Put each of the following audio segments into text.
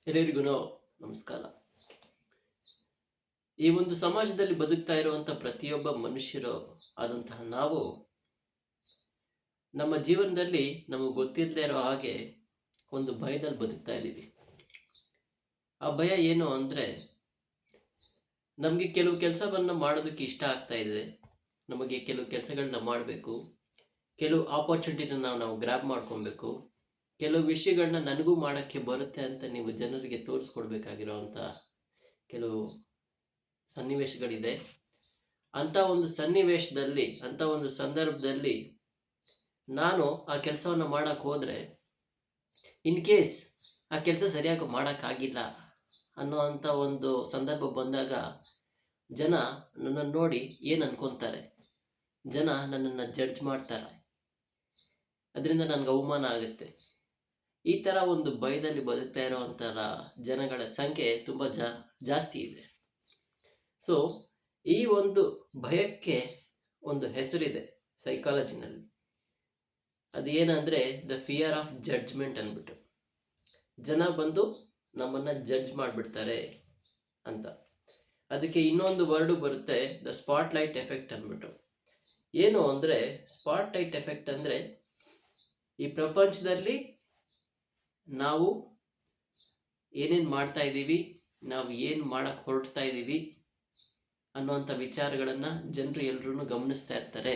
ಎಲ್ಲರಿಗೂ ನಮಸ್ಕಾರ. ಈ ಒಂದು ಸಮಾಜದಲ್ಲಿ ಬದುಕ್ತಾ ಇರುವಂತಹ ಪ್ರತಿಯೊಬ್ಬ ಮನುಷ್ಯರು ಆದಂತಹ ನಾವು ನಮ್ಮ ಜೀವನದಲ್ಲಿ ನಮಗೆ ಗೊತ್ತಿಲ್ಲದೆ ಇರೋ ಹಾಗೆ ಒಂದು ಭಯದಲ್ಲಿ ಬದುಕ್ತಾ ಇದ್ದೀವಿ. ಆ ಭಯ ಏನು ಅಂದರೆ, ನಮಗೆ ಕೆಲವು ಕೆಲಸವನ್ನು ಮಾಡೋದಕ್ಕೆ ಇಷ್ಟ ಆಗ್ತಾ ಇದೆ, ನಮಗೆ ಕೆಲವು ಕೆಲಸಗಳನ್ನ ಮಾಡಬೇಕು, ಕೆಲವು ಆಪರ್ಚುನಿಟಿನ ನಾವು ಗ್ರ್ಯಾಬ್ ಮಾಡ್ಕೊಬೇಕು, ಕೆಲವು ವಿಷಯಗಳನ್ನ ನನಗೂ ಮಾಡೋಕ್ಕೆ ಬರುತ್ತೆ ಅಂತ ನೀವು ಜನರಿಗೆ ತೋರಿಸ್ಕೊಡ್ಬೇಕಾಗಿರೋವಂಥ ಕೆಲವು ಸನ್ನಿವೇಶಗಳಿದೆ. ಅಂಥ ಒಂದು ಸನ್ನಿವೇಶದಲ್ಲಿ, ಅಂಥ ಒಂದು ಸಂದರ್ಭದಲ್ಲಿ ನಾನು ಆ ಕೆಲಸವನ್ನು ಮಾಡೋಕ್ಕೆ ಹೋದರೆ, ಇನ್ ಕೇಸ್ ಆ ಕೆಲಸ ಸರಿಯಾಗಿ ಮಾಡೋಕ್ಕಾಗಿಲ್ಲ ಅನ್ನೋವಂಥ ಒಂದು ಸಂದರ್ಭ ಬಂದಾಗ ಜನ ನನ್ನನ್ನು ನೋಡಿ ಏನು ಅನ್ಕೊತಾರೆ, ಜನ ನನ್ನನ್ನು ಜಡ್ಜ್ ಮಾಡ್ತಾರೆ, ಅದರಿಂದ ನನಗೆ ಅವಮಾನ ಆಗುತ್ತೆ. ಈ ಥರ ಒಂದು ಭಯದಲ್ಲಿ ಬದುಕ್ತಾ ಇರೋವಂಥರ ಜನಗಳ ಸಂಖ್ಯೆ ತುಂಬ ಜಾಸ್ತಿ ಇದೆ. ಸೊ ಈ ಒಂದು ಭಯಕ್ಕೆ ಒಂದು ಹೆಸರಿದೆ ಸೈಕಾಲಜಿನಲ್ಲಿ. ಅದು ಏನಂದರೆ ದ ಫಿಯರ್ ಆಫ್ ಜಡ್ಜ್ಮೆಂಟ್ ಅಂದ್ಬಿಟ್ಟು. ಜನ ಬಂದು ನಮ್ಮನ್ನು ಜಡ್ಜ್ ಮಾಡಿಬಿಡ್ತಾರೆ ಅಂತ. ಅದಕ್ಕೆ ಇನ್ನೊಂದು ವರ್ಡು ಬರುತ್ತೆ, ದ ಸ್ಪಾಟ್ಲೈಟ್ ಎಫೆಕ್ಟ್ ಅಂದ್ಬಿಟ್ಟು. ಏನು ಅಂದರೆ, ಸ್ಪಾಟ್ಲೈಟ್ ಎಫೆಕ್ಟ್ ಅಂದರೆ, ಈ ಪ್ರಪಂಚದಲ್ಲಿ ನಾವು ಏನೇನು ಮಾಡ್ತಾ ಇದ್ದೀವಿ, ನಾವು ಏನು ಮಾಡೋಕ್ಕೆ ಹೊರಡ್ತಾ ಇದ್ದೀವಿ ಅನ್ನೋವಂಥ ವಿಚಾರಗಳನ್ನು ಜನರು ಎಲ್ಲರೂ ಗಮನಿಸ್ತಾ ಇರ್ತಾರೆ.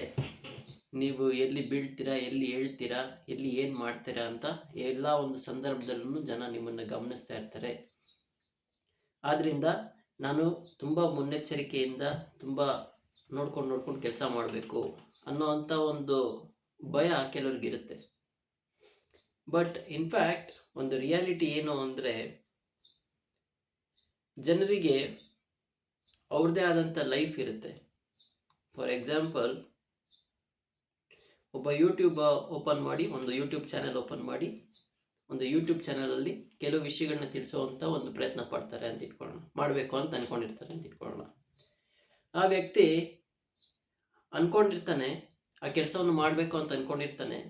ನೀವು ಎಲ್ಲಿ ಬೀಳ್ತೀರಾ, ಎಲ್ಲಿ ಹೇಳ್ತೀರಾ, ಎಲ್ಲಿ ಏನು ಮಾಡ್ತೀರಾ ಅಂತ ಎಲ್ಲ ಒಂದು ಸಂದರ್ಭದಲ್ಲೂ ಜನ ನಿಮ್ಮನ್ನು ಗಮನಿಸ್ತಾ ಇರ್ತಾರೆ. ಆದ್ದರಿಂದ ನಾನು ತುಂಬ ಮುನ್ನೆಚ್ಚರಿಕೆಯಿಂದ ತುಂಬ ನೋಡ್ಕೊಂಡು ಕೆಲಸ ಮಾಡಬೇಕು ಅನ್ನೋವಂಥ ಒಂದು ಭಯ ಕೆಲವ್ರಿಗಿರುತ್ತೆ. ಬಟ್ ಇನ್ಫ್ಯಾಕ್ಟ್ ಒಂದು ರಿಯಾಲಿಟಿ ಏನು ಅಂದರೆ, ಜನರಿಗೆ ಅವ್ರದ್ದೇ ಆದಂಥ ಲೈಫ್ ಇರುತ್ತೆ. ಫಾರ್ ಎಕ್ಸಾಂಪಲ್, ಒಬ್ಬ ಯೂಟ್ಯೂಬ್ ಓಪನ್ ಮಾಡಿ, ಒಂದು ಯೂಟ್ಯೂಬ್ ಚಾನೆಲ್ ಓಪನ್ ಮಾಡಿ, ಒಂದು ಯೂಟ್ಯೂಬ್ ಚಾನಲಲ್ಲಿ ಕೆಲವು ವಿಷಯಗಳನ್ನ ತಿಳಿಸೋವಂಥ ಒಂದು ಪ್ರಯತ್ನ ಪಡ್ತಾರೆ ಅಂತ ಇಟ್ಕೊಳ್ಳೋಣ, ಮಾಡಬೇಕು ಅಂತ ಅಂದ್ಕೊಂಡಿರ್ತಾರೆ ಅಂತ ಇಟ್ಕೊಳ್ಳೋಣ. ಆ ವ್ಯಕ್ತಿ ಅಂದ್ಕೊಂಡಿರ್ತಾನೆ, ಆ ಕೆಲಸವನ್ನು ಮಾಡಬೇಕು ಅಂತ ಅಂದ್ಕೊಂಡಿರ್ತಾನೆ.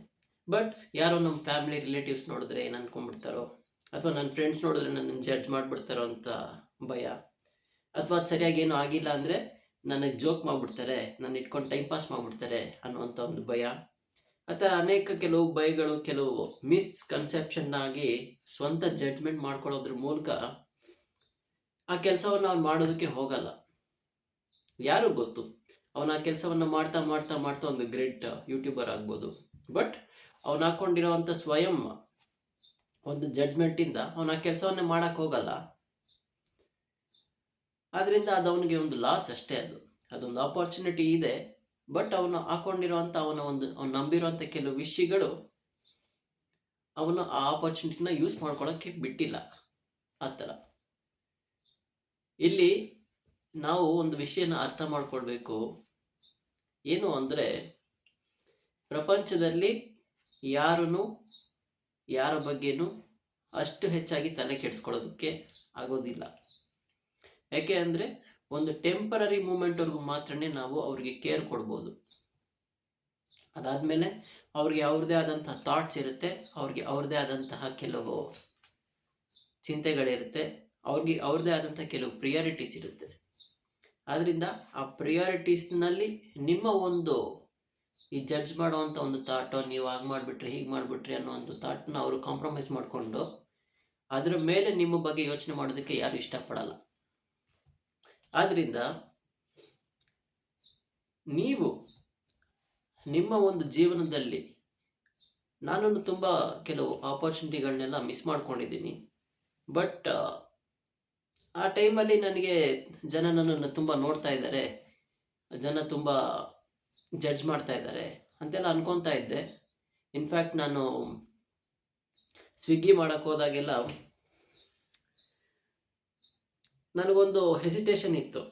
ಬಟ್ ಯಾರೋ ನಮ್ಮ ಫ್ಯಾಮಿಲಿ ರಿಲೇಟಿವ್ಸ್ ನೋಡಿದ್ರೆ ಏನು ಅಂದ್ಕೊಂಡ್ಬಿಡ್ತಾರೋ, ಅಥವಾ ನನ್ನ ಫ್ರೆಂಡ್ಸ್ ನೋಡಿದ್ರೆ ನನ್ನನ್ನು ಜಡ್ಜ್ ಮಾಡಿಬಿಡ್ತಾರೋ ಅಂತ ಭಯ, ಅಥವಾ ಅದು ಸರಿಯಾಗಿ ಏನೂ ಆಗಿಲ್ಲ ಅಂದರೆ ನನಗೆ ಜೋಕ್ ಮಾಡಿಬಿಡ್ತಾರೆ, ನನ್ನ ಇಟ್ಕೊಂಡು ಟೈಮ್ ಪಾಸ್ ಮಾಡಿಬಿಡ್ತಾರೆ ಅನ್ನುವಂಥ ಒಂದು ಭಯ. ಅಥವಾ ಅನೇಕ ಕೆಲವು ಭಯಗಳು, ಕೆಲವು ಮಿಸ್ಕನ್ಸೆಪ್ಷನ್ ಆಗಿ ಸ್ವಂತ ಜಡ್ಜ್ಮೆಂಟ್ ಮಾಡ್ಕೊಳ್ಳೋದ್ರ ಮೂಲಕ ಆ ಕೆಲಸವನ್ನು ಅವ್ನು ಮಾಡೋದಕ್ಕೆ ಹೋಗಲ್ಲ. ಯಾರು ಗೊತ್ತು, ಅವನು ಆ ಕೆಲಸವನ್ನು ಮಾಡ್ತಾ ಮಾಡ್ತಾ ಮಾಡ್ತಾ ಒಂದು ಗ್ರೇಟ್ ಯೂಟ್ಯೂಬರ್ ಆಗ್ಬೋದು. ಬಟ್ ಅವನು ಹಾಕ್ಕೊಂಡಿರೋವಂಥ ಸ್ವಯಂ ಒಂದು ಜಡ್ಜ್ಮೆಂಟಿಂದ ಅವನು ಆ ಕೆಲಸವನ್ನೇ ಮಾಡೋಕ್ಕೆ ಹೋಗಲ್ಲ. ಆದ್ದರಿಂದ ಅದು ಅವನಿಗೆ ಒಂದು ಲಾಸ್ ಅಷ್ಟೇ. ಅದೊಂದು ಆಪರ್ಚುನಿಟಿ ಇದೆ, ಬಟ್ ಅವನು ಹಾಕ್ಕೊಂಡಿರೋವಂಥ ಅವನು ನಂಬಿರುವಂಥ ಕೆಲವು ವಿಷಯಗಳು ಅವನು ಆ ಆಪರ್ಚುನಿಟಿನ ಯೂಸ್ ಮಾಡ್ಕೊಳ್ಳೋಕ್ಕೆ ಬಿಟ್ಟಿಲ್ಲ. ಆ ಥರ ಇಲ್ಲಿ ನಾವು ಒಂದು ವಿಷಯನ ಅರ್ಥ ಮಾಡ್ಕೊಳ್ಬೇಕು. ಏನು ಅಂದರೆ, ಪ್ರಪಂಚದಲ್ಲಿ ಯಾರೂ ಯಾರ ಬಗ್ಗೆನೂ ಅಷ್ಟು ಹೆಚ್ಚಾಗಿ ತಲೆ ಕೆಡಿಸ್ಕೊಳ್ಳೋದಕ್ಕೆ ಆಗೋದಿಲ್ಲ. ಯಾಕೆ ಅಂದರೆ, ಒಂದು ಟೆಂಪರರಿ ಮೂಮೆಂಟ್ವರೆಗೂ ಮಾತ್ರನೇ ನಾವು ಅವ್ರಿಗೆ ಕೇರ್ ಕೊಡ್ಬೋದು. ಅದಾದಮೇಲೆ ಅವ್ರಿಗೆ ಅವ್ರದ್ದೇ ಆದಂತಹ ಥಾಟ್ಸ್ ಇರುತ್ತೆ, ಅವ್ರಿಗೆ ಅವ್ರದ್ದೇ ಆದಂತಹ ಕೆಲವು ಚಿಂತೆಗಳಿರುತ್ತೆ, ಅವ್ರಿಗೆ ಅವ್ರದ್ದೇ ಆದಂಥ ಕೆಲವು ಪ್ರಿಯಾರಿಟೀಸ್ ಇರುತ್ತೆ. ಆದ್ದರಿಂದ ಆ ಪ್ರಿಯಾರಿಟೀಸ್ನಲ್ಲಿ ನಿಮ್ಮ ಒಂದು ಈ ಜಡ್ಜ್ ಮಾಡುವಂಥ ಒಂದು ಥಾಟು, ನೀವು ಹಾಗೆ ಮಾಡಿಬಿಟ್ರಿ ಹೀಗೆ ಮಾಡಿಬಿಟ್ರಿ ಅನ್ನೋ ಒಂದು ಥಾಟ್ನ ಅವರು ಕಾಂಪ್ರಮೈಸ್ ಮಾಡಿಕೊಂಡು ಅದರ ಮೇಲೆ ನಿಮ್ಮ ಬಗ್ಗೆ ಯೋಚನೆ ಮಾಡೋದಕ್ಕೆ ಯಾರು ಇಷ್ಟಪಡಲ್ಲ. ಆದ್ದರಿಂದ ನೀವು ನಿಮ್ಮ ಒಂದು ಜೀವನದಲ್ಲಿ, ನಾನು ತುಂಬ ಕೆಲವು ಆಪರ್ಚುನಿಟಿಗಳನ್ನೆಲ್ಲ ಮಿಸ್ ಮಾಡ್ಕೊಂಡಿದ್ದೀನಿ. ಬಟ್ ಆ ಟೈಮಲ್ಲಿ ನನಗೆ ಜನ ನನ್ನನ್ನು ತುಂಬ ನೋಡ್ತಾ ಇದ್ದಾರೆ, ಜನ ತುಂಬ ಜಡ್ಜ್ ಮಾಡ್ತಾ ಇದ್ದಾರೆ ಅಂತೆಲ್ಲ ಅನ್ಕೊತಾ ಇದ್ದೆ. ಇನ್ಫ್ಯಾಕ್ಟ್ ನಾನು ಸ್ವಿಗ್ಗಿ ಮಾಡೋಕ್ಕೆ ಹೋದಾಗೆಲ್ಲ ನನಗೊಂದು ಹೆಸಿಟೇಷನ್ ಇತ್ತು.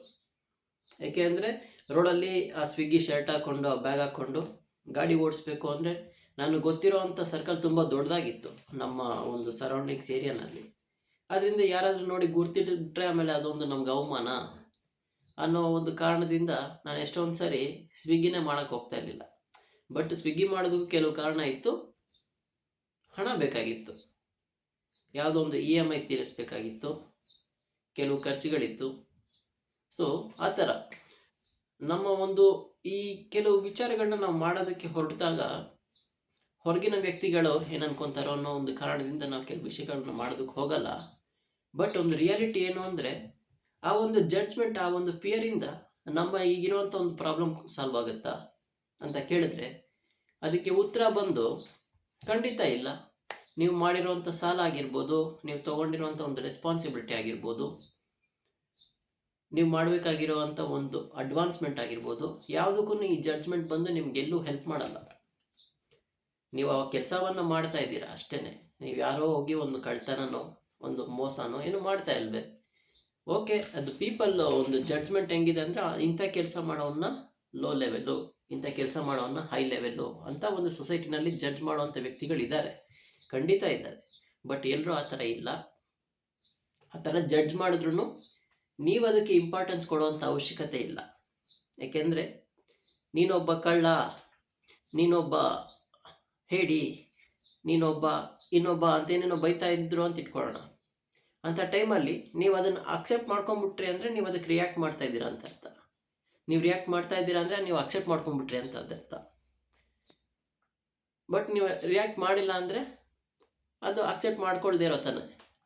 ಏಕೆ ಅಂದರೆ, ರೋಡಲ್ಲಿ ಆ ಸ್ವಿಗ್ಗಿ ಶರ್ಟ್ ಹಾಕ್ಕೊಂಡು, ಆ ಬ್ಯಾಗ್ ಹಾಕ್ಕೊಂಡು ಗಾಡಿ ಓಡಿಸ್ಬೇಕು ಅಂದರೆ, ನಾನು ಗೊತ್ತಿರೋ ಅಂಥ ಸರ್ಕಲ್ ತುಂಬ ದೊಡ್ಡದಾಗಿತ್ತು ನಮ್ಮ ಒಂದು ಸರೌಂಡಿಂಗ್ಸ್ ಏರಿಯಾನಲ್ಲಿ. ಅದರಿಂದ ಯಾರಾದರೂ ನೋಡಿ ಗುರ್ತಿಟ್ರೆ ಆಮೇಲೆ ಅದೊಂದು ನಮ್ಗೆ ಅವಮಾನ ಅನ್ನೋ ಒಂದು ಕಾರಣದಿಂದ ನಾನು ಎಷ್ಟೊಂದು ಸರಿ ಸ್ವಿಗ್ಗಿನೇ ಮಾಡೋಕ್ಕೆ ಹೋಗ್ತಾ ಇರಲಿಲ್ಲ. ಬಟ್ ಸ್ವಿಗ್ಗಿ ಮಾಡೋದಕ್ಕೂ ಕೆಲವು ಕಾರಣ ಇತ್ತು, ಹಣ ಬೇಕಾಗಿತ್ತು. ಯಾವುದೋ ಒಂದು EMI ತೀರಿಸಬೇಕಾಗಿತ್ತು, ಕೆಲವು ಖರ್ಚುಗಳಿತ್ತು. ಸೊ ಆ ಥರ ನಮ್ಮ ಒಂದು ಈ ಕೆಲವು ವಿಚಾರಗಳನ್ನ ನಾವು ಮಾಡೋದಕ್ಕೆ ಹೊರಟಾಗ ಹೊರಗಿನ ವ್ಯಕ್ತಿಗಳು ಏನು ಅನ್ಕೊತಾರೋ ಅನ್ನೋ ಒಂದು ಕಾರಣದಿಂದ ನಾವು ಕೆಲವು ವಿಷಯಗಳನ್ನ ಮಾಡೋದಕ್ಕೆ ಹೋಗಲ್ಲ. ಬಟ್ ಒಂದು ರಿಯಾಲಿಟಿ ಏನು ಅಂದರೆ, ಆ ಒಂದು ಜಡ್ಜ್ಮೆಂಟ್, ಆ ಒಂದು ಫಿಯರಿಂದ ನಮ್ಮ ಈಗಿರುವಂಥ ಒಂದು ಪ್ರಾಬ್ಲಮ್ ಸಾಲ್ವ್ ಆಗುತ್ತಾ ಅಂತ ಕೇಳಿದ್ರೆ ಅದಕ್ಕೆ ಉತ್ತರ ಬಂದು ಖಂಡಿತ ಇಲ್ಲ. ನೀವು ಮಾಡಿರುವಂಥ ಸಾಲ ಆಗಿರ್ಬೋದು, ನೀವು ತೊಗೊಂಡಿರುವಂಥ ಒಂದು ರೆಸ್ಪಾನ್ಸಿಬಿಲಿಟಿ ಆಗಿರ್ಬೋದು, ನೀವು ಮಾಡಬೇಕಾಗಿರುವಂಥ ಒಂದು ಅಡ್ವಾನ್ಸ್ಮೆಂಟ್ ಆಗಿರ್ಬೋದು, ಯಾವುದಕ್ಕೂ ಈ ಜಡ್ಜ್ಮೆಂಟ್ ಬಂದು ನಿಮ್ಗೆಲ್ಲೂ ಹೆಲ್ಪ್ ಮಾಡಲ್ಲ. ನೀವು ಆ ಕೆಲಸವನ್ನು ಮಾಡ್ತಾ ಇದ್ದೀರಾ ಅಷ್ಟೇ. ನೀವು ಯಾರೋ ಹೋಗಿ ಒಂದು ಕಳ್ತನನೋ ಒಂದು ಮೋಸನೋ ಏನು ಮಾಡ್ತಾ ಇಲ್ವೇ, ಓಕೆ, ಅದು ಪೀಪಲ್ ಒಂದು ಜಡ್ಜ್ಮೆಂಟ್ ಹೆಂಗಿದೆ ಅಂದರೆ, ಇಂಥ ಕೆಲಸ ಮಾಡೋವನ್ನ ಲೋ ಲೆವೆಲ್ಲು, ಇಂಥ ಕೆಲಸ ಮಾಡೋವನ್ನ ಹೈ ಲೆವೆಲ್ಲು ಅಂತ ಒಂದು ಸೊಸೈಟಿನಲ್ಲಿ ಜಡ್ಜ್ ಮಾಡುವಂಥ ವ್ಯಕ್ತಿಗಳಿದ್ದಾರೆ, ಖಂಡಿತ ಇದ್ದಾರೆ. ಬಟ್ ಎಲ್ಲರೂ ಆ ಥರ ಇಲ್ಲ. ಆ ಥರ ಜಡ್ಜ್ ಮಾಡಿದ್ರೂ ನೀವು ಅದಕ್ಕೆ ಇಂಪಾರ್ಟೆನ್ಸ್ ಕೊಡುವಂಥ ಅವಶ್ಯಕತೆ ಇಲ್ಲ. ಯಾಕೆಂದರೆ ನೀನೊಬ್ಬ ಕಳ್ಳ, ನೀನೊಬ್ಬ ಹೇಳಿ, ನೀನೊಬ್ಬ ಇನ್ನೊಬ್ಬ ಅಂತೇನೇನೋ ಬೈತಾ ಇದ್ರು ಅಂತ ಇಟ್ಕೊಳ್ಳೋಣ. ಅಂಥ ಟೈಮಲ್ಲಿ ನೀವು ಅದನ್ನು ಅಕ್ಸೆಪ್ಟ್ ಮಾಡ್ಕೊಂಬಿಟ್ರಿ ಅಂದರೆ ನೀವು ಅದಕ್ಕೆ ರಿಯಾಕ್ಟ್ ಮಾಡ್ತಾ ಇದ್ದೀರಾ ಅಂತ ಅರ್ಥ. ನೀವು ರಿಯಾಕ್ಟ್ ಮಾಡ್ತಾ ಇದ್ದೀರಾ ಅಂದರೆ ನೀವು ಅಕ್ಸೆಪ್ಟ್ ಮಾಡ್ಕೊಂಬಿಟ್ರಿ ಅಂತ ಅರ್ಥ. ಬಟ್ ನೀವು ರಿಯಾಕ್ಟ್ ಮಾಡಿಲ್ಲ ಅಂದರೆ ಅದು ಅಕ್ಸೆಪ್ಟ್ ಮಾಡ್ಕೊಳ್ದೇ ಇರೋ ತಾನೆ.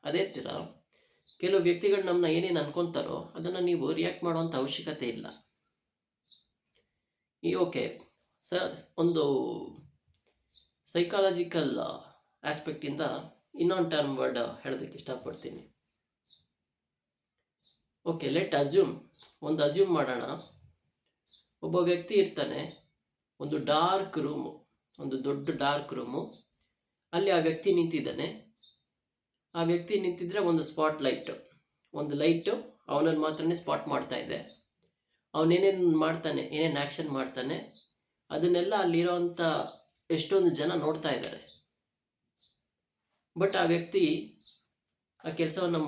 ಅದೇ ಥರ ಕೆಲವು ವ್ಯಕ್ತಿಗಳು ನಮ್ಮನ್ನ ಏನೇನು ಅನ್ಕೊತಾರೋ ಅದನ್ನು ನೀವು ರಿಯಾಕ್ಟ್ ಮಾಡುವಂಥ ಅವಶ್ಯಕತೆ ಇಲ್ಲ. ಓಕೆ ಒಂದು ಸೈಕಾಲಜಿಕಲ್ ಆಸ್ಪೆಕ್ಟಿಂದ ಇನ್ನೊಂದು ಟರ್ಮ್ ವರ್ಡ್ ಹೇಳೋದಕ್ಕೆ ಇಷ್ಟಪಡ್ತೀನಿ. ಓಕೆ, ಲೆಟ್ ಅಸ್ಯೂಮ್ ಮಾಡೋಣ, ಒಬ್ಬ ವ್ಯಕ್ತಿ ಇರ್ತಾನೆ, ಒಂದು ಡಾರ್ಕ್ ರೂಮು, ಒಂದು ದೊಡ್ಡ ಡಾರ್ಕ್ ರೂಮು, ಅಲ್ಲಿ ಆ ವ್ಯಕ್ತಿ ನಿಂತಿದ್ದಾನೆ. ಆ ವ್ಯಕ್ತಿ ನಿಂತಿದ್ರೆ ಒಂದು ಸ್ಪಾಟ್ ಲೈಟು, ಒಂದು ಲೈಟು ಅವನನ್ನು ಮಾತ್ರನೇ ಸ್ಪಾಟ್ ಮಾಡ್ತಾ ಇದೆ. ಅವನೇನೇನು ಮಾಡ್ತಾನೆ, ಏನೇನು ಆ್ಯಕ್ಷನ್ ಮಾಡ್ತಾನೆ ಅದನ್ನೆಲ್ಲ ಅಲ್ಲಿರೋವಂಥ ಎಷ್ಟೊಂದು ಜನ ನೋಡ್ತಾ ಇದ್ದಾರೆ. ಬಟ್ ಆ ವ್ಯಕ್ತಿ ಆ ಕೆಲಸವನ್ನು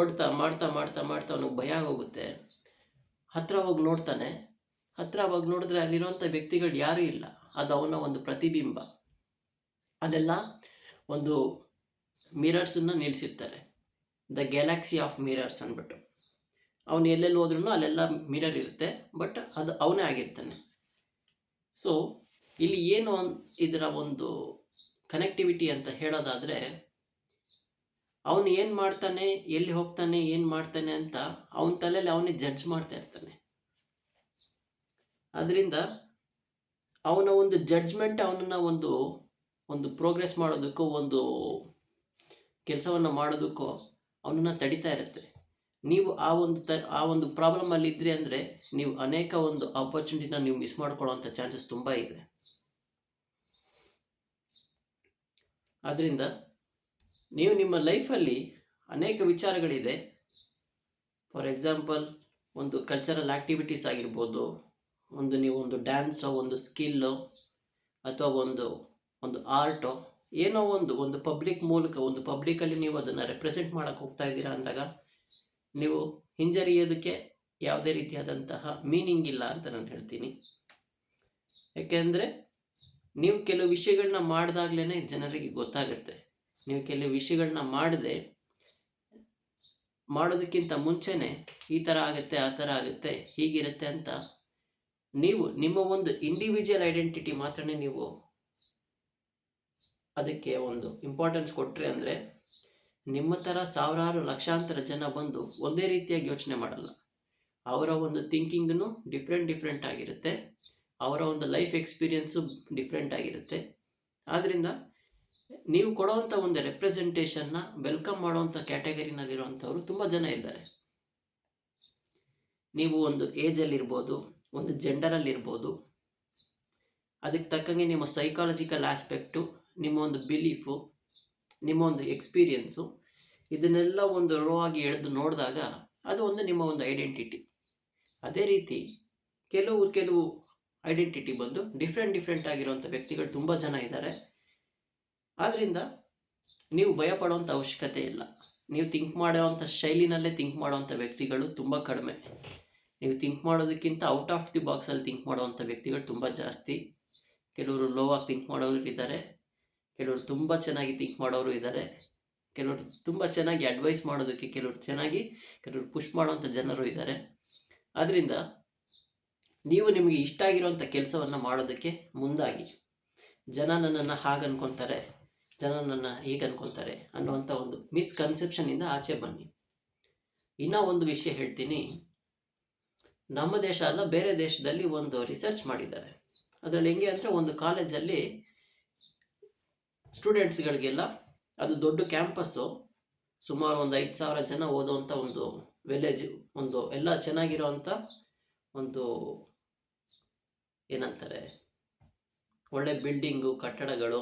ಮಾಡ್ತಾ ಅವನಿಗೆ ಭಯ ಆಗೋಗುತ್ತೆ. ಹತ್ರ ಹೋಗಿ ನೋಡ್ತಾನೆ. ಹತ್ರ ಹೋಗಿ ನೋಡಿದ್ರೆ ಅಲ್ಲಿರುವಂಥ ವ್ಯಕ್ತಿಗಳು ಯಾರೂ ಇಲ್ಲ, ಅದು ಅವನ ಒಂದು ಪ್ರತಿಬಿಂಬ. ಅಲ್ಲೆಲ್ಲ ಒಂದು ಮಿರರ್ಸನ್ನು ನಿಲ್ಲಿಸಿರ್ತಾರೆ, ದ ಗ್ಯಾಲಕ್ಸಿ ಆಫ್ ಮಿರರ್ಸ್ ಅಂದ್ಬಿಟ್ಟು. ಅವನು ಎಲ್ಲೆಲ್ಲಿ ಹೋದ್ರೂ ಅಲ್ಲೆಲ್ಲ ಮಿರರ್ ಇರುತ್ತೆ, ಬಟ್ ಅದು ಅವನೇ ಆಗಿರ್ತಾನೆ. ಸೊ ಇಲ್ಲಿ ಏನು ಇದರ ಒಂದು ಕನೆಕ್ಟಿವಿಟಿ ಅಂತ ಹೇಳೋದಾದರೆ, ಅವನು ಏನು ಮಾಡ್ತಾನೆ, ಎಲ್ಲಿ ಹೋಗ್ತಾನೆ, ಏನು ಮಾಡ್ತಾನೆ ಅಂತ ಅವನ ತಲೆಯಲ್ಲಿ ಅವನೇ ಜಡ್ಜ್ ಮಾಡ್ತಾ ಇರ್ತಾನೆ. ಅದರಿಂದ ಅವನ ಒಂದು ಜಡ್ಜ್ಮೆಂಟ್ ಅವನನ್ನು ಒಂದು ಪ್ರೋಗ್ರೆಸ್ ಮಾಡೋದಕ್ಕೋ, ಒಂದು ಕೆಲಸವನ್ನು ಮಾಡೋದಕ್ಕೋ ಅವನನ್ನು ತಡಿತಾ ಇರುತ್ತೆ. ನೀವು ಆ ಒಂದು ಪ್ರಾಬ್ಲಮಲ್ಲಿ ಇದ್ರಿ ಅಂದರೆ ನೀವು ಅನೇಕ ಒಂದು ಆಪರ್ಚುನಿಟಿನ ನೀವು ಮಿಸ್ ಮಾಡ್ಕೊಳ್ಳೋವಂಥ ಚಾನ್ಸಸ್ ತುಂಬ ಇದೆ. ಆದ್ದರಿಂದ ನೀವು ನಿಮ್ಮ ಲೈಫಲ್ಲಿ ಅನೇಕ ವಿಚಾರಗಳಿದೆ. ಫಾರ್ ಎಕ್ಸಾಂಪಲ್, ಒಂದು ಕಲ್ಚರಲ್ ಆ್ಯಕ್ಟಿವಿಟೀಸ್ ಆಗಿರ್ಬೋದು, ನೀವು ಒಂದು ಡ್ಯಾನ್ಸೋ, ಒಂದು ಸ್ಕಿಲ್ಲೋ, ಅಥವಾ ಒಂದು ಆರ್ಟೋ, ಏನೋ ಒಂದು ಪಬ್ಲಿಕ್ ಮೂಲಕ, ಒಂದು ಪಬ್ಲಿಕಲ್ಲಿ ನೀವು ಅದನ್ನು ರೆಪ್ರೆಸೆಂಟ್ ಮಾಡೋಕ್ಕೆ ಹೋಗ್ತಾ ಇದ್ದೀರಾ ಅಂದಾಗ ನೀವು ಹಿಂಜರಿಯೋದಕ್ಕೆ ಯಾವುದೇ ರೀತಿಯಾದಂತಹ ಮೀನಿಂಗ್ ಇಲ್ಲ ಅಂತ ನಾನು ಹೇಳ್ತೀನಿ. ಯಾಕೆಂದರೆ ನೀವು ಕೆಲವು ವಿಷಯಗಳನ್ನ ಮಾಡಿದಾಗ್ಲೇ ಜನರಿಗೆ ಗೊತ್ತಾಗುತ್ತೆ. ನೀವು ಕೆಲವು ವಿಷಯಗಳನ್ನ ಮಾಡೋದಕ್ಕಿಂತ ಮುಂಚೆನೇ ಈ ಥರ ಆಗುತ್ತೆ, ಆ ಥರ ಆಗುತ್ತೆ, ಹೀಗಿರುತ್ತೆ ಅಂತ ನೀವು ನಿಮ್ಮ ಒಂದು ಇಂಡಿವಿಜುವಲ್ ಐಡೆಂಟಿಟಿ ಮಾತ್ರನೇ ನೀವು ಅದಕ್ಕೆ ಒಂದು ಇಂಪಾರ್ಟೆನ್ಸ್ ಕೊಟ್ಟರೆ ಅಂದರೆ, ನಿಮ್ಮ ಥರ ಸಾವಿರಾರು ಲಕ್ಷಾಂತರ ಜನ ಬಂದು ಒಂದೇ ರೀತಿಯಾಗಿ ಯೋಚನೆ ಮಾಡಲ್ಲ. ಅವರ ಒಂದು ಥಿಂಕಿಂಗು ಡಿಫ್ರೆಂಟ್ ಆಗಿರುತ್ತೆ, ಅವರ ಒಂದು ಲೈಫ್ ಎಕ್ಸ್ಪೀರಿಯನ್ಸು ಡಿಫ್ರೆಂಟ್ ಆಗಿರುತ್ತೆ. ಆದ್ದರಿಂದ ನೀವು ಕೊಡುವಂಥ ಒಂದು ರೆಪ್ರೆಸೆಂಟೇಷನ್ನ ವೆಲ್ಕಮ್ ಮಾಡುವಂಥ ಕ್ಯಾಟಗರಿನಲ್ಲಿರುವಂಥವ್ರು ತುಂಬ ಜನ ಇದ್ದಾರೆ. ನೀವು ಒಂದು ಏಜಲ್ಲಿರ್ಬೋದು, ಒಂದು ಜೆಂಡರಲ್ಲಿರ್ಬೋದು, ಅದಕ್ಕೆ ತಕ್ಕಂಗೆ ನಿಮ್ಮ ಸೈಕಾಲಜಿಕಲ್ ಆಸ್ಪೆಕ್ಟು, ನಿಮ್ಮ ಒಂದು ಬಿಲೀಫು, ನಿಮ್ಮ ಒಂದು ಎಕ್ಸ್ಪೀರಿಯನ್ಸು, ಇದನ್ನೆಲ್ಲ ಒಂದು ರೋ ಆಗಿ ಎಳೆದು ನೋಡಿದಾಗ ಅದು ನಿಮ್ಮ ಒಂದು ಐಡೆಂಟಿಟಿ. ಅದೇ ರೀತಿ ಕೆಲವು ಐಡೆಂಟಿಟಿ ಬಂದು ಡಿಫ್ರೆಂಟ್ ಆಗಿರುವಂಥ ವ್ಯಕ್ತಿಗಳು ತುಂಬ ಜನ ಇದ್ದಾರೆ. ಆದ್ದರಿಂದ ನೀವು ಭಯ ಪಡುವಂಥ ಅವಶ್ಯಕತೆ ಇಲ್ಲ. ನೀವು ಥಿಂಕ್ ಮಾಡೋವಂಥ ಶೈಲಿನಲ್ಲೇ ಥಿಂಕ್ ಮಾಡೋವಂಥ ವ್ಯಕ್ತಿಗಳು ತುಂಬ ಕಡಿಮೆ. ನೀವು ಥಿಂಕ್ ಮಾಡೋದಕ್ಕಿಂತ ಔಟ್ ಆಫ್ ದಿ ಬಾಕ್ಸಲ್ಲಿ ಥಿಂಕ್ ಮಾಡೋವಂಥ ವ್ಯಕ್ತಿಗಳು ತುಂಬ ಜಾಸ್ತಿ. ಕೆಲವರು ಲೋ ಆಗಿ ಥಿಂಕ್ ಮಾಡೋರು ಇದ್ದಾರೆ, ಕೆಲವರು ತುಂಬ ಚೆನ್ನಾಗಿ ಥಿಂಕ್ ಮಾಡೋರು ಇದ್ದಾರೆ. ಕೆಲವರು ತುಂಬ ಚೆನ್ನಾಗಿ ಅಡ್ವೈಸ್ ಮಾಡೋದಕ್ಕೆ, ಕೆಲವರು ಪುಷ್ ಮಾಡುವಂಥ ಜನರು ಇದ್ದಾರೆ. ಆದ್ದರಿಂದ ನೀವು ನಿಮಗೆ ಇಷ್ಟ ಆಗಿರುವಂಥ ಕೆಲಸವನ್ನು ಮಾಡೋದಕ್ಕೆ ಮುಂದಾಗಿ. ಜನ ನನ್ನನ್ನು ಹಾಗೆ ಅನ್ಕೊತಾರೆ, ಜನ ನನ್ನ ಹೀಗೆ ಅನ್ಕೊತಾರೆ ಅನ್ನುವಂಥ ಒಂದು ಮಿಸ್ಕನ್ಸೆಪ್ಷನಿಂದ ಆಚೆ ಬನ್ನಿ. ಇನ್ನೂ ಒಂದು ವಿಷಯ ಹೇಳ್ತೀನಿ. ನಮ್ಮ ದೇಶ ಅಲ್ಲ, ಬೇರೆ ದೇಶದಲ್ಲಿ ಒಂದು ರಿಸರ್ಚ್ ಮಾಡಿದ್ದಾರೆ. ಅದರಲ್ಲಿ ಹೆಂಗೆ ಅಂದರೆ, ಒಂದು ಕಾಲೇಜಲ್ಲಿ ಸ್ಟೂಡೆಂಟ್ಸ್ಗಳಿಗೆಲ್ಲ, ಅದು ದೊಡ್ಡ ಕ್ಯಾಂಪಸ್ಸು, ಸುಮಾರು ಒಂದು 5,000 ಜನ ಓದುವಂಥ ಒಂದು ವಿಲೇಜ್, ಒಂದು ಎಲ್ಲ ಚೆನ್ನಾಗಿರೋವಂಥ ಒಂದು ಏನಂತಾರೆ, ಒಳ್ಳೆ ಬಿಲ್ಡಿಂಗು, ಕಟ್ಟಡಗಳು,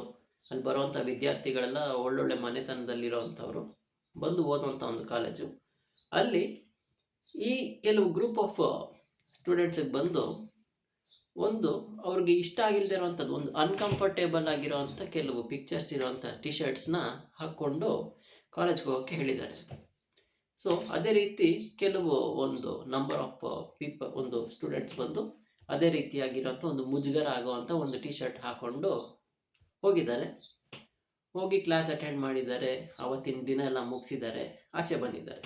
ಅಲ್ಲಿ ಬರುವಂಥ ವಿದ್ಯಾರ್ಥಿಗಳೆಲ್ಲ ಒಳ್ಳೊಳ್ಳೆ ಮನೆತನದಲ್ಲಿರೋವಂಥವ್ರು ಬಂದು ಓದುವಂಥ ಒಂದು ಕಾಲೇಜು. ಅಲ್ಲಿ ಈ ಕೆಲವು ಗ್ರೂಪ್ ಆಫ್ ಸ್ಟೂಡೆಂಟ್ಸಿಗೆ ಬಂದು ಒಂದು ಅವ್ರಿಗೆ ಇಷ್ಟ ಆಗಿಲ್ಲದೆ ಇರೋವಂಥದ್ದು, ಒಂದು ಅನ್ಕಂಫರ್ಟೇಬಲ್ ಆಗಿರೋವಂಥ ಕೆಲವು ಪಿಕ್ಚರ್ಸ್ ಇರೋವಂಥ ಟಿ ಶರ್ಟ್ಸ್ನ ಹಾಕ್ಕೊಂಡು ಕಾಲೇಜ್ಗೆ ಹೋಗೋಕ್ಕೆ ಹೇಳಿದ್ದಾರೆ. ಸೊ ಅದೇ ರೀತಿ ಕೆಲವು ಒಂದು ನಂಬರ್ ಆಫ್ ಒಂದು ಸ್ಟೂಡೆಂಟ್ಸ್ ಬಂದು ಅದೇ ರೀತಿಯಾಗಿರೋಂಥ ಒಂದು ಮುಜುಗರ ಆಗುವಂಥ ಒಂದು ಟಿ ಶರ್ಟ್ ಹಾಕ್ಕೊಂಡು ಹೋಗಿದ್ದಾರೆ. ಹೋಗಿ ಕ್ಲಾಸ್ ಅಟೆಂಡ್ ಮಾಡಿದ್ದಾರೆ, ಆವತ್ತಿನ ದಿನ ಎಲ್ಲ ಮುಗಿಸಿದ್ದಾರೆ, ಆಚೆ ಬಂದಿದ್ದಾರೆ.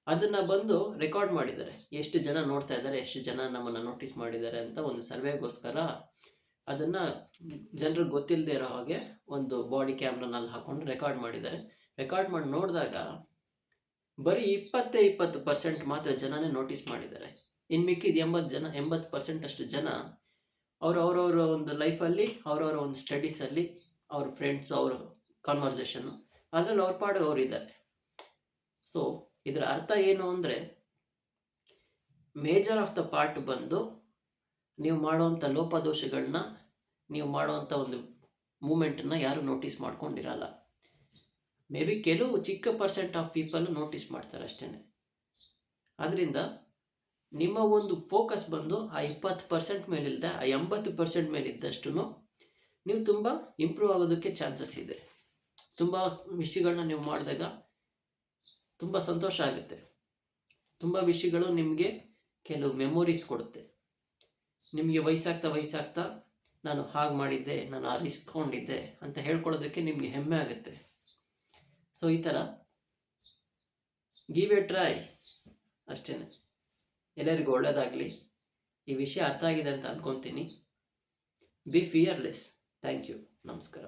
ಅದನ್ನು ಬಂದು ರೆಕಾರ್ಡ್ ಮಾಡಿದ್ದಾರೆ, ಎಷ್ಟು ಜನ ನೋಡ್ತಾ ಇದ್ದಾರೆ, ಎಷ್ಟು ಜನ ನಮ್ಮನ್ನು ನೋಟಿಸ್ ಮಾಡಿದ್ದಾರೆ ಅಂತ ಒಂದು ಸರ್ವೆಗೋಸ್ಕರ ಅದನ್ನು ಜನರಿಗೆ ಗೊತ್ತಿಲ್ಲದೆ ಇರೋ ಹಾಗೆ ಒಂದು ಬಾಡಿ ಕ್ಯಾಮ್ರಾನಲ್ಲಿ ಹಾಕ್ಕೊಂಡು ರೆಕಾರ್ಡ್ ಮಾಡಿದ್ದಾರೆ. ರೆಕಾರ್ಡ್ ಮಾಡಿ ನೋಡಿದಾಗ ಬರೀ 20% ಮಾತ್ರ ಜನನೇ ನೋಟಿಸ್ ಮಾಡಿದ್ದಾರೆ. ಇನ್ನು ಮಿಕ್ಕಿದ 80% ಅಷ್ಟು ಜನ ಅವರವರ ಒಂದು ಲೈಫಲ್ಲಿ, ಅವರವರ ಒಂದು ಸ್ಟಡೀಸಲ್ಲಿ, ಅವ್ರ ಫ್ರೆಂಡ್ಸ್, ಅವ್ರ ಕಾನ್ವರ್ಸೇಷನ್ನು, ಅದರಲ್ಲಿ ಅವ್ರ ಪಾಡು ಅವರಿದ್ದಾರೆ. ಸೊ ಇದರ ಅರ್ಥ ಏನು ಅಂದರೆ, ಮೇಜರ್ ಆಫ್ ದ ಪಾರ್ಟ್ ಬಂದು ನೀವು ಮಾಡುವಂಥ ಲೋಪದೋಷಗಳನ್ನ, ನೀವು ಮಾಡುವಂಥ ಒಂದು ಮೂಮೆಂಟನ್ನು ಯಾರು ನೋಟಿಸ್ ಮಾಡ್ಕೊಂಡಿರಲ್ಲ. ಮೇ ಬಿ ಕೆಲವು ಚಿಕ್ಕ % ಆಫ್ ಪೀಪಲ್ ನೋಟಿಸ್ ಮಾಡ್ತಾರೆ ಅಷ್ಟೇ. ಆದ್ದರಿಂದ ನಿಮ್ಮ ಒಂದು ಫೋಕಸ್ ಬಂದು ಆ 20% ಮೇಲಿಲ್ಲದೆ ಆ 80% ಮೇಲಿದ್ದಷ್ಟು ನೀವು ತುಂಬ ಇಂಪ್ರೂವ್ ಆಗೋದಕ್ಕೆ ಚಾನ್ಸಸ್ ಇದೆ. ತುಂಬ ವಿಷಯಗಳನ್ನ ನೀವು ಮಾಡಿದಾಗ ತುಂಬ ಸಂತೋಷ ಆಗುತ್ತೆ. ತುಂಬ ವಿಷಯಗಳು ನಿಮಗೆ ಕೆಲವು ಮೆಮೊರೀಸ್ ಕೊಡುತ್ತೆ. ನಿಮಗೆ ವಯಸ್ಸಾಗ್ತಾ ನಾನು ಹಾಗೆ ಮಾಡಿದ್ದೆ, ನಾನು ಆ ರಿಸ್ಕ್ ತಗೊಂಡಿದ್ದೆ ಅಂತ ಹೇಳ್ಕೊಳ್ಳೋದಕ್ಕೆ ನಿಮಗೆ ಹೆಮ್ಮೆ ಆಗುತ್ತೆ. ಸೊ ಈ ಥರ ಗಿವ್ ಎ ಟ್ರೈ ಅಷ್ಟೇ. ಎಲ್ಲರಿಗೂ ಒಳ್ಳೆಯದಾಗಲಿ. ಈ ವಿಷಯ ಅರ್ಥ ಆಗಿದೆ ಅಂತ ಅಂದ್ಕೊತೀನಿ. Be fearless. Thank you. ನಮಸ್ಕಾರ.